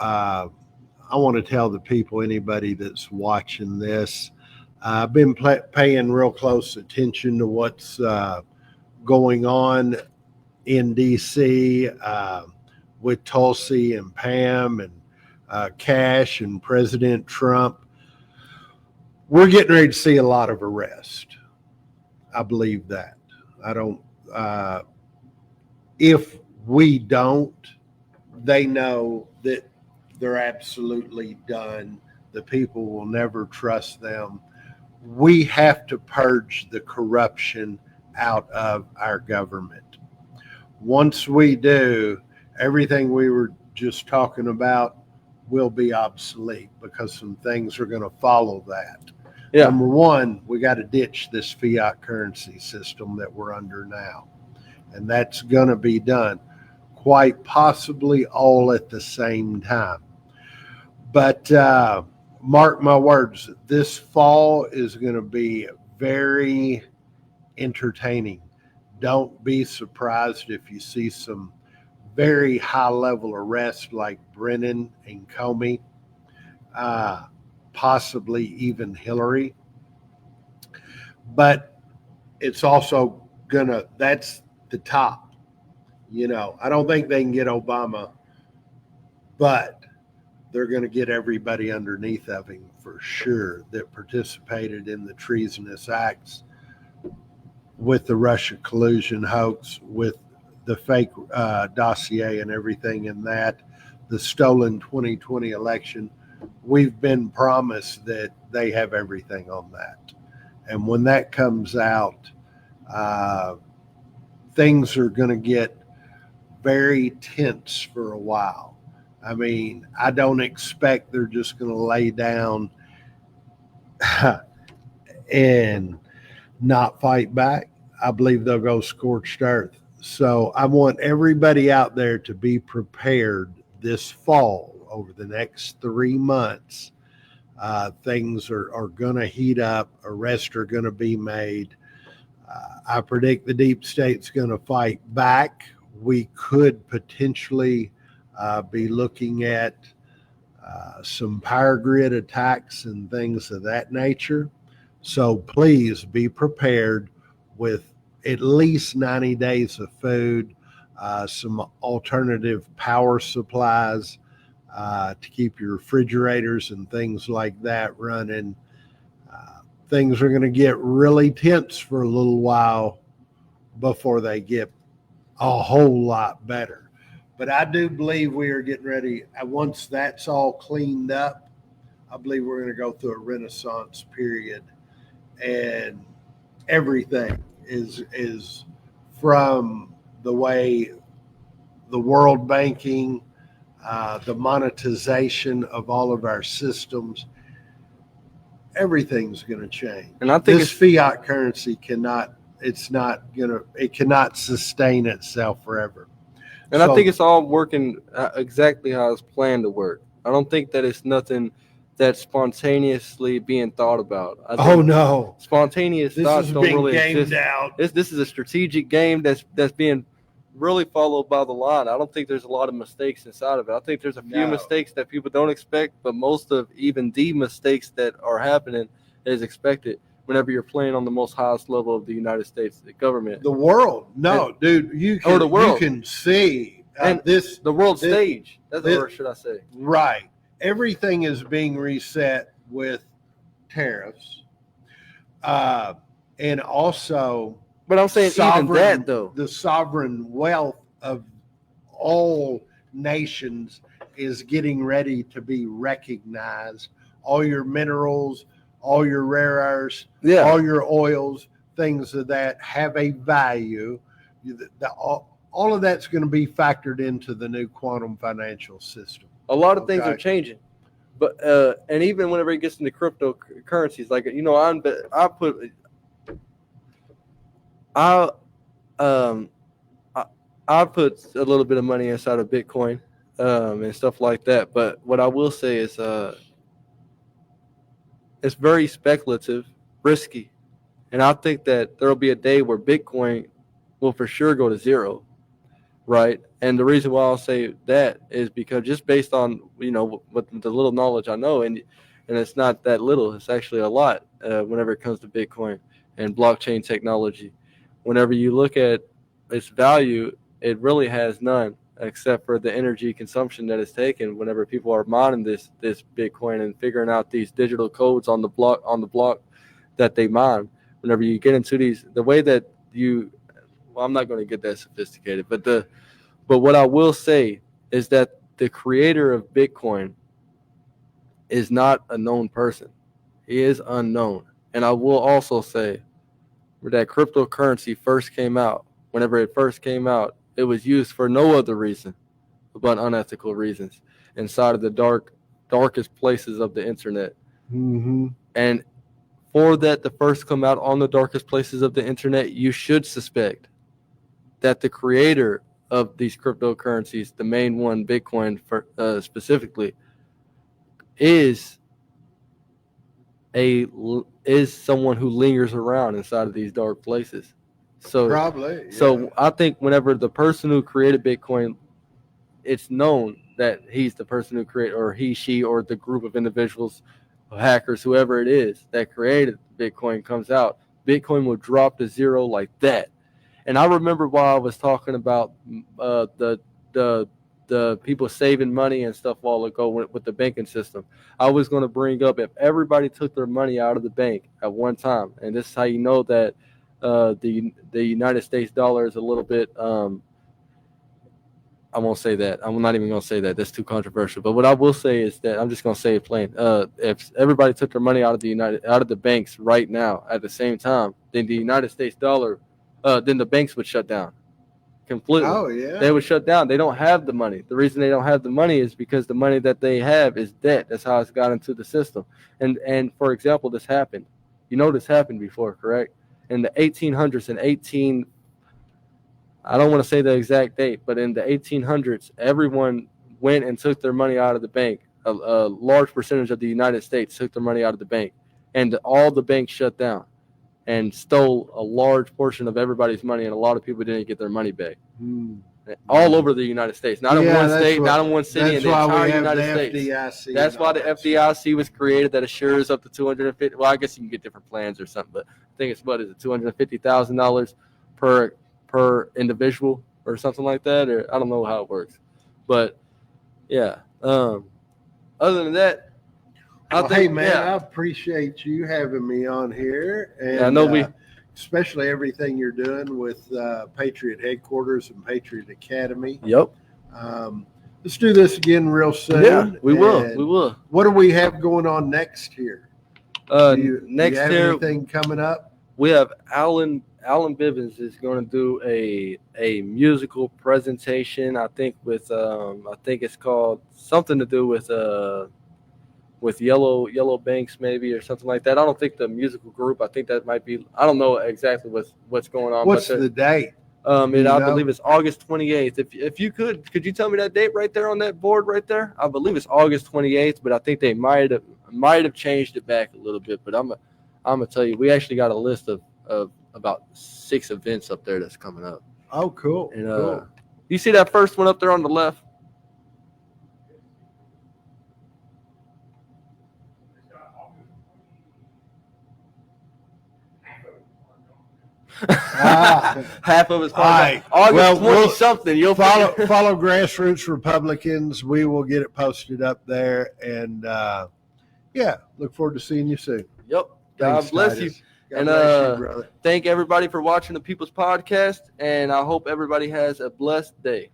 I want to tell the people, anybody that's watching this, I've been paying real close attention to what's going on in D.C. With Tulsi and Pam and Cash and President Trump. We're getting ready to see a lot of arrest. I believe that. I don't. If we don't, they know that they're absolutely done. The people will never trust them. We have to purge the corruption out of our government. Once we do, everything we were just talking about will be obsolete because some things are going to follow that. Yeah. Number one, we got to ditch this fiat currency system that we're under now. And that's going to be done quite possibly all at the same time. But mark my words, this fall is going to be very entertaining. Don't be surprised if you see some very high-level arrests like Brennan and Comey, possibly even Hillary. But it's also that's the top. I don't think they can get Obama, but they're going to get everybody underneath of him for sure that participated in the treasonous acts with the Russia collusion hoax, with the fake dossier and everything in that, the stolen 2020 election. We've been promised that they have everything on that. And when that comes out, things are going to get very tense for a while. I mean, I don't expect they're just going to lay down and not fight back. I believe they'll go scorched earth. So I want everybody out there to be prepared this fall over the next 3 months. Things are going to heat up. Arrests are going to be made. I predict the deep state's going to fight back. We could potentially be looking at some power grid attacks and things of that nature. So please be prepared with at least 90 days of food, some alternative power supplies to keep your refrigerators and things like that running. Things are going to get really tense for a little while before they get a whole lot better. But I do believe we are getting ready. Once that's all cleaned up, I believe we're going to go through a renaissance period, and everything is from the way the world banking, the monetization of all of our systems, everything's going to change. And I think this fiat currency cannot sustain itself forever. And I think it's all working exactly how it's planned to work. I don't think that it's nothing that's spontaneously being thought about. No. Spontaneous thoughts don't really exist. Out. This is a strategic game that's being really followed by the line. I don't think there's a lot of mistakes inside of it. I think there's a few mistakes that people don't expect, but most of even the mistakes that are happening is expected whenever you're playing on the most highest level of the United States government. The world. You can see the world stage. That's the word, should I say. Right. Everything is being reset with tariffs. And also, but I'm saying even that, though, the sovereign wealth of all nations is getting ready to be recognized. All your minerals, all your rare earths, all your oils, things of that have a value. All of that's going to be factored into the new quantum financial system. A lot of things are changing, but and even whenever it gets into cryptocurrencies, like I put a little bit of money inside of Bitcoin and stuff like that. But what I will say is it's very speculative, risky, and I think that there will be a day where Bitcoin will for sure go to zero. right? And the reason why I'll say that is because just based on what the little knowledge I know, and it's not that little, it's actually a lot whenever it comes to Bitcoin and blockchain technology. Whenever you look at its value, it really has none except for the energy consumption that is taken whenever people are mining this Bitcoin and figuring out these digital codes on the block that they mine. Whenever you get into the way that I'm not going to get that sophisticated, but what I will say is that the creator of Bitcoin is not a known person. He is unknown. And I will also say that cryptocurrency first came out, whenever it first came out, it was used for no other reason but unethical reasons inside of the darkest places of the internet. Mm-hmm. And for that to first come out on the darkest places of the internet, you should suspect that the creator of these cryptocurrencies, the main one, Bitcoin specifically, is someone who lingers around inside of these dark places. So probably. Yeah. So I think whenever the person who created Bitcoin, it's known that he's the person who created, or he, she, or the group of individuals, hackers, whoever it is that created Bitcoin comes out, Bitcoin will drop to zero like that. And I remember while I was talking about the people saving money and stuff a while ago with the banking system, I was going to bring up if everybody took their money out of the bank at one time, and this is how you know that the United States dollar is a little bit I won't say that. I'm not even going to say that. That's too controversial. But what I will say is that I'm just going to say it plain. If everybody took their money out of the banks right now at the same time, then the United States dollar, then the banks would shut down completely. Oh, yeah. They would shut down. They don't have the money. The reason they don't have the money is because the money that they have is debt. That's how it's got into the system. And for example, this happened. You know this happened before, correct? In the 1800s and I don't want to say the exact date, but in the 1800s, everyone went and took their money out of the bank. A large percentage of the United States took their money out of the bank, and all the banks shut down and stole a large portion of everybody's money, and a lot of people didn't get their money back. All over the United States, not in one state, not in one city, in the entire United States. That's why the FDIC was created, that assures up to $250. Well, I guess you can get different plans or something, but I think it's $250,000 per individual or something like that, or I don't know how it works, but yeah. Other than that, hey man, I appreciate you having me on here, and I know especially everything you're doing with Patriot Headquarters and Patriot Academy. Yep. Let's do this again real soon. Yeah, we will. What do we have going on next year? Next do you have year, anything coming up? We have Alan Bivens is going to do a musical presentation. I think it's called something to do with Yellow Banks maybe, or something like that. I don't think the musical group. I think that might be. I don't know exactly what's going on. What's the date? I believe it's August 28th. If you could you tell me that date right there on that board right there? I believe it's August 28th, but I think they might have changed it back a little bit. But I'm gonna tell you, we actually got a list of about 6 events up there that's coming up. Oh, cool. And cool. You see that first one up there on the left? Half of it's right. August 20 something. You'll follow Grassroots Republicans. We will get it posted up there, and look forward to seeing you soon. Yep. Thanks, God bless Titus. you. God And bless you, brother. Thank everybody for watching the People's Podcast, and I hope everybody has a blessed day.